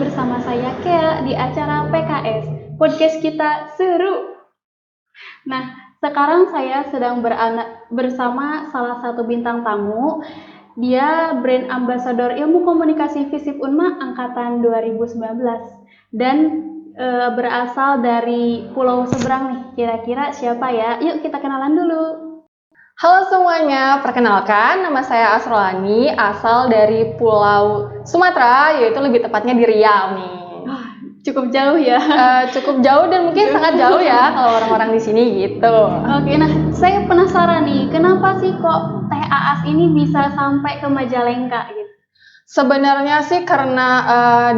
bersama saya Kea di acara PKS. Podcast kita seru. Nah, sekarang saya sedang bersama salah satu bintang tamu. Dia brand ambassador Ilmu Komunikasi FISIP Unma angkatan 2019 dan berasal dari pulau seberang nih. Kira-kira siapa ya? Yuk kita kenalan dulu. Halo semuanya, perkenalkan nama saya Asrolani, asal dari Pulau Sumatera, yaitu lebih tepatnya di Riau nih. Cukup jauh ya? Cukup jauh dan mungkin sangat jauh ya kalau orang-orang di sini gitu. Oke, nah saya penasaran nih, kenapa sih kok Teh Aas ini bisa sampai ke Majalengka gitu? Sebenarnya sih karena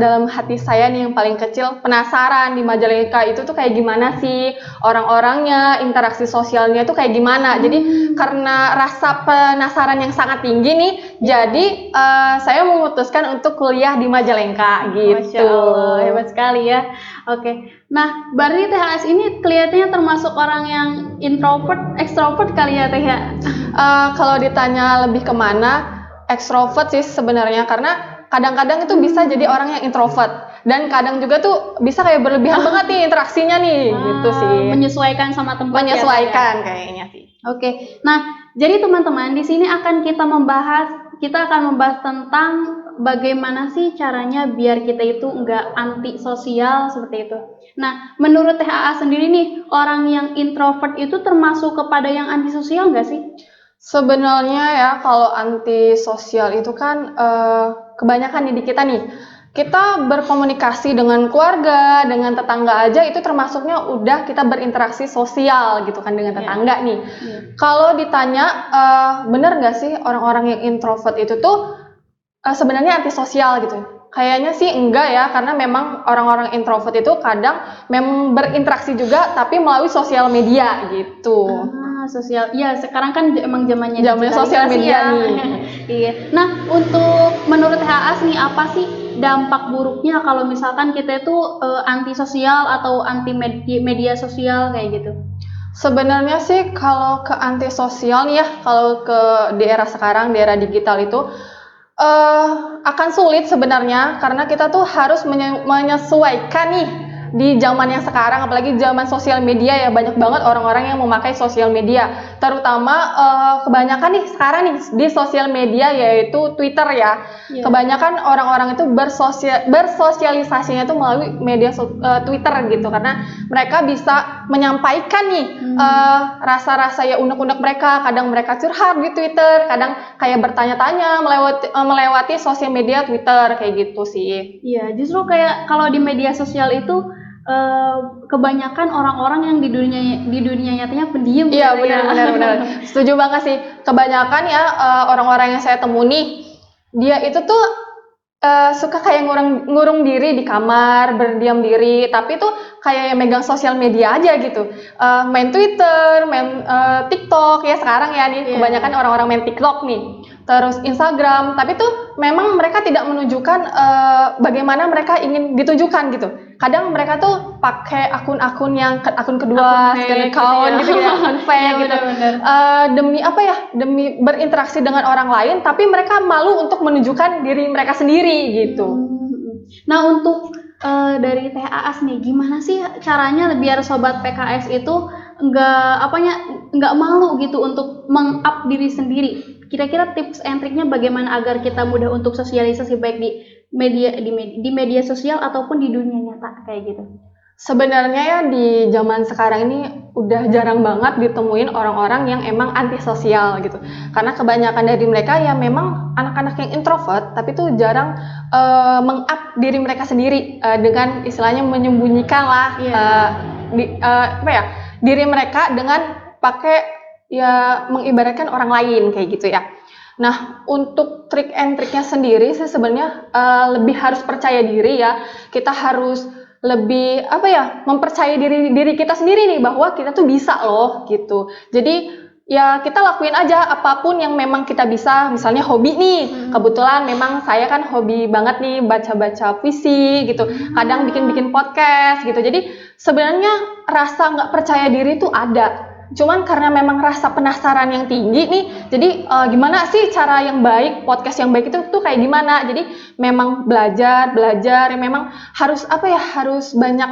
dalam hati saya nih yang paling kecil penasaran di Majalengka itu tuh kayak gimana sih orang-orangnya, interaksi sosialnya tuh kayak gimana. Jadi karena rasa penasaran yang sangat tinggi nih, jadi saya memutuskan untuk kuliah di Majalengka gitu. Masya Allah, hebat sekali ya. Oke, nah berarti Teh Aas ini kelihatannya termasuk orang yang introvert, extrovert kali ya Teh ya? Kalau ditanya lebih kemana, ekstrovert sih sebenarnya, karena kadang-kadang itu bisa jadi orang yang introvert dan kadang juga tuh bisa kayak berlebihan banget nih interaksinya nih gitu sih. Menyesuaikan sama tempat. Menyesuaikan kayaknya sih. Oke, nah jadi teman-teman di sini kita akan membahas tentang bagaimana sih caranya biar kita itu nggak antisosial seperti itu. Nah, menurut Teh Aas sendiri nih, orang yang introvert itu termasuk kepada yang antisosial nggak sih? Sebenarnya ya kalau antisosial itu kan kebanyakan nih di kita nih. Kita berkomunikasi dengan keluarga, dengan tetangga aja itu termasuknya udah kita berinteraksi sosial gitu kan dengan tetangga nih. Kalau ditanya bener nggak sih orang-orang yang introvert itu tuh sebenarnya antisosial gitu? Kayaknya sih enggak ya, karena memang orang-orang introvert itu kadang memang berinteraksi juga tapi melalui sosial media gitu. Sosial, ya sekarang kan emang zamannya sosial media nih. Iya. Nah, menurut Aas nih apa sih dampak buruknya kalau misalkan kita itu antisosial atau anti media sosial kayak gitu? Sebenarnya sih kalau ke antisosial nih ya, kalau ke di era sekarang, di era digital itu akan sulit sebenarnya karena kita tuh harus menyesuaikan nih di zaman yang sekarang, apalagi zaman sosial media ya, banyak banget orang-orang yang memakai sosial media, terutama kebanyakan nih sekarang nih di sosial media yaitu Twitter ya. Kebanyakan orang-orang itu bersosialisasinya itu melalui media Twitter gitu, karena mereka bisa menyampaikan nih rasa-rasa ya unek-unek mereka. Kadang mereka curhat di Twitter, kadang kayak bertanya-tanya melewati sosial media Twitter kayak gitu sih. Iya, justru kayak kalau di media sosial itu kebanyakan orang-orang yang di dunia nyatanya pendiam. Iya, benar. Setuju banget sih. Kebanyakan ya orang-orang yang saya temui, dia itu tuh suka kayak ngurung diri di kamar, berdiam diri, tapi tuh kayak megang sosial media aja gitu. Main Twitter, main TikTok ya sekarang ya nih, kebanyakan orang-orang main TikTok nih. Terus Instagram, tapi tuh memang mereka tidak menunjukkan bagaimana mereka ingin ditujukan gitu. Kadang mereka tuh pakai akun-akun yang akun kedua, account gitu ya, akun fake gitu. Demi apa ya? Demi berinteraksi dengan orang lain, tapi mereka malu untuk menunjukkan diri mereka sendiri gitu. Nah, untuk dari Teh Aas nih, gimana sih caranya biar sobat PKS itu nggak malu gitu untuk meng-up diri sendiri? Kira-kira tips and triknya bagaimana agar kita mudah untuk sosialisasi baik di media sosial ataupun di dunia nyata kayak gitu? Sebenarnya ya di zaman sekarang ini udah jarang banget ditemuin orang-orang yang emang antisosial gitu. Karena kebanyakan dari mereka ya memang anak-anak yang introvert, tapi tuh jarang meng-up diri mereka sendiri dengan istilahnya menyembunyikan lah diri mereka dengan pakai ya mengibaratkan orang lain kayak gitu ya. Nah, untuk trik and triknya sendiri sih sebenarnya lebih harus percaya diri ya. Kita harus lebih mempercayai diri kita sendiri nih bahwa kita tuh bisa loh gitu. Jadi ya kita lakuin aja apapun yang memang kita bisa. Misalnya hobi nih, kebetulan memang saya kan hobi banget nih baca-baca puisi gitu, kadang bikin podcast gitu. Jadi sebenarnya rasa nggak percaya diri tuh ada, Cuman karena memang rasa penasaran yang tinggi nih, jadi gimana sih cara yang baik, podcast yang baik itu tuh kayak gimana? Jadi memang belajar, yang memang harus harus banyak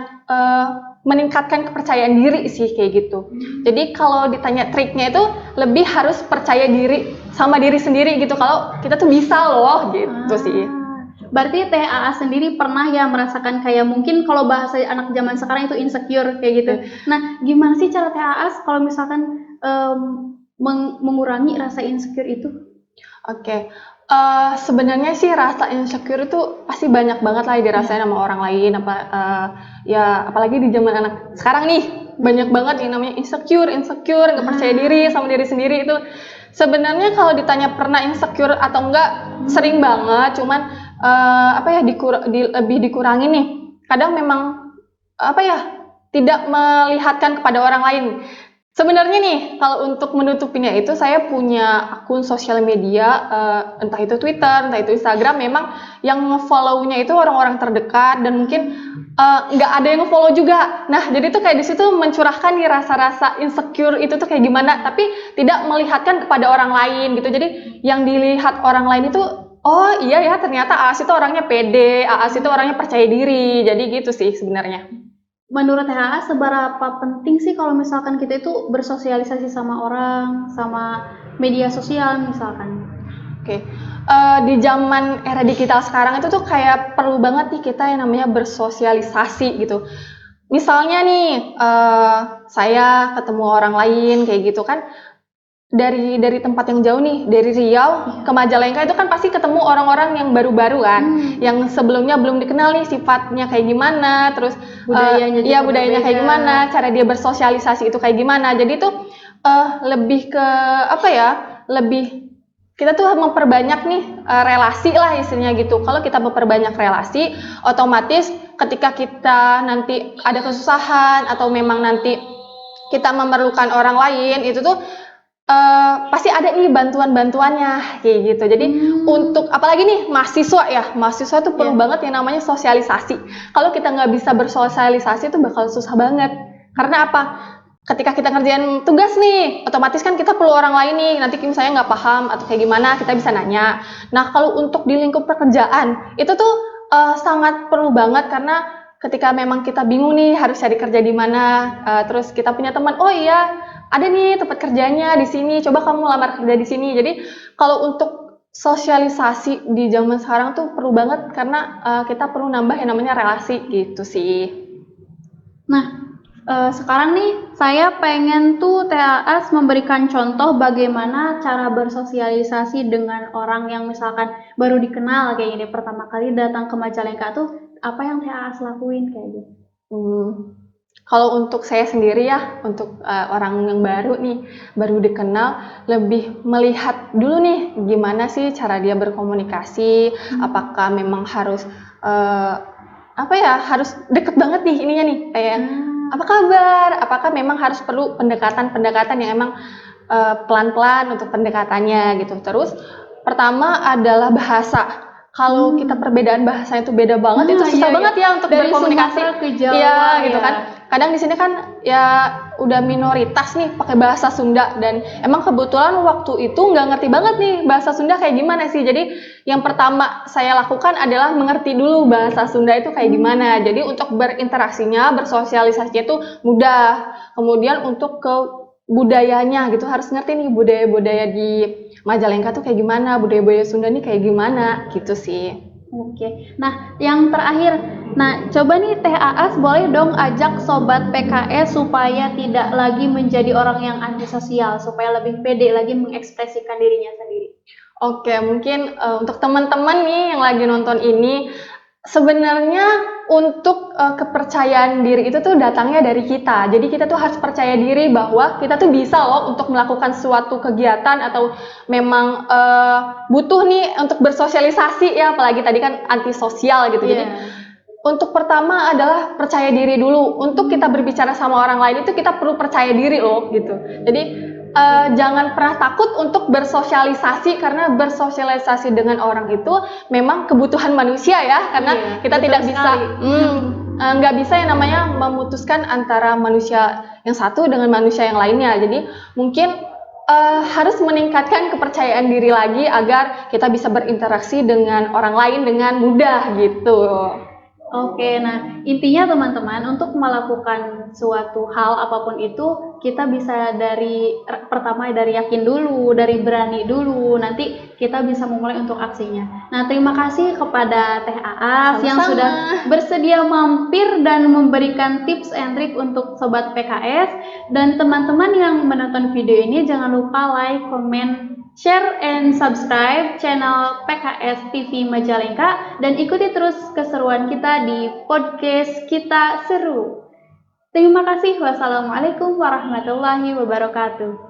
meningkatkan kepercayaan diri sih kayak gitu. Jadi kalau ditanya triknya itu lebih harus percaya diri sama diri sendiri gitu. Kalau kita tuh bisa loh gitu sih. Berarti Teh AA sendiri pernah ya merasakan kayak mungkin kalau bahasa anak zaman sekarang itu insecure kayak gitu. Nah, gimana sih cara Teh AA kalau misalkan mengurangi rasa insecure itu? Oke. Sebenarnya sih rasa insecure itu pasti banyak banget lah dirasain sama orang lain, ya apalagi di zaman anak sekarang nih, banyak banget yang namanya insecure, nggak percaya diri sama diri sendiri itu. Sebenarnya kalau ditanya pernah insecure atau enggak, sering banget, cuman lebih dikurangin nih. Kadang memang tidak melihatkan kepada orang lain. Sebenarnya nih, kalau untuk menutupinya itu saya punya akun sosial media, entah itu Twitter, entah itu Instagram, memang yang nge-follow-nya itu orang-orang terdekat dan mungkin nggak ada yang nge-follow juga. Nah, jadi tuh kayak di situ mencurahkan nih rasa-rasa insecure itu tuh kayak gimana, tapi tidak melihatkan kepada orang lain gitu. Jadi yang dilihat orang lain itu, oh iya ya ternyata Aas itu orangnya pede, Aas itu orangnya percaya diri. Jadi gitu sih sebenarnya. Menurut HA, seberapa penting sih kalau misalkan kita itu bersosialisasi sama orang, sama media sosial misalkan? Oke. Di zaman era digital sekarang itu tuh kayak perlu banget nih kita yang namanya bersosialisasi gitu. Misalnya nih, saya ketemu orang lain kayak gitu kan, dari tempat yang jauh nih, dari Riau ke Majalengka itu kan pasti ketemu orang-orang yang baru-baru kan, yang sebelumnya belum dikenal nih sifatnya kayak gimana, terus budayanya kayak gimana, cara dia bersosialisasi itu kayak gimana. Jadi tuh lebih ke lebih kita tuh memperbanyak nih relasi lah istilahnya gitu. Kalau kita memperbanyak relasi, otomatis ketika kita nanti ada kesusahan atau memang nanti kita memerlukan orang lain, itu tuh pasti ada nih bantuan-bantuannya kayak gitu. Jadi untuk apalagi nih mahasiswa tuh perlu banget yang namanya sosialisasi. Kalau kita nggak bisa bersosialisasi itu bakal susah banget. Karena apa? Ketika kita ngerjain tugas nih, otomatis kan kita perlu orang lain nih. Nanti misalnya nggak paham atau kayak gimana, kita bisa nanya. Nah, kalau untuk di lingkup pekerjaan itu tuh sangat perlu banget karena ketika memang kita bingung nih harus cari kerja di mana, terus kita punya teman, oh iya ada nih tempat kerjanya di sini, coba kamu lamar kerja di sini. Jadi kalau untuk sosialisasi di zaman sekarang tuh perlu banget karena kita perlu nambah yang namanya relasi gitu sih. Nah, sekarang nih saya pengen tuh TAS memberikan contoh bagaimana cara bersosialisasi dengan orang yang misalkan baru dikenal kayak gini, pertama kali datang ke Majalengka tuh apa yang TAS lakuin kayak gitu. Kalau untuk saya sendiri ya, untuk orang yang baru nih, baru dikenal, lebih melihat dulu nih gimana sih cara dia berkomunikasi, apakah memang harus harus deket banget nih ininya nih, kayak apa kabar, apakah memang harus perlu pendekatan yang emang pelan-pelan untuk pendekatannya gitu. Terus pertama adalah bahasa. Kalau kita perbedaan bahasa itu beda banget, itu susah banget ya untuk dari berkomunikasi. Sumatera ke Jawa, iya gitu kan. Kadang di sini kan ya udah minoritas nih pakai bahasa Sunda, dan emang kebetulan waktu itu nggak ngerti banget nih bahasa Sunda kayak gimana sih. Jadi yang pertama saya lakukan adalah mengerti dulu bahasa Sunda itu kayak gimana. Jadi untuk berinteraksinya, bersosialisasinya itu mudah. Kemudian untuk ke budayanya gitu, harus ngerti nih budaya-budaya di Majalengka tuh kayak gimana, budaya-budaya Sunda nih kayak gimana gitu sih. Oke. Nah, yang terakhir, coba nih Teh Aas boleh dong ajak sobat PKS supaya tidak lagi menjadi orang yang antisosial, supaya lebih pede lagi mengekspresikan dirinya sendiri. Oke, mungkin untuk teman-teman nih yang lagi nonton ini, sebenarnya untuk kepercayaan diri itu tuh datangnya dari kita. Jadi kita tuh harus percaya diri bahwa kita tuh bisa loh untuk melakukan suatu kegiatan atau memang butuh nih untuk bersosialisasi ya, apalagi tadi kan antisosial gitu. Jadi untuk pertama adalah percaya diri dulu. Untuk kita berbicara sama orang lain itu kita perlu percaya diri loh gitu. Jadi jangan pernah takut untuk bersosialisasi, karena bersosialisasi dengan orang itu memang kebutuhan manusia ya, karena kita tidak bisa nggak bisa yang namanya memutuskan antara manusia yang satu dengan manusia yang lainnya. Jadi mungkin harus meningkatkan kepercayaan diri lagi agar kita bisa berinteraksi dengan orang lain dengan mudah gitu. Oke, nah intinya teman-teman untuk melakukan suatu hal apapun itu kita bisa pertama dari yakin dulu, dari berani dulu, nanti kita bisa memulai untuk aksinya. Nah, terima kasih kepada Teh Aas yang Sama-sama. sudah bersedia mampir dan memberikan tips and trik untuk Sobat PKS. Dan teman-teman yang menonton video ini jangan lupa like, comment, share and subscribe channel PKS TV Majalengka dan ikuti terus keseruan kita di podcast Kita Seru. Terima kasih. Wassalamualaikum warahmatullahi wabarakatuh.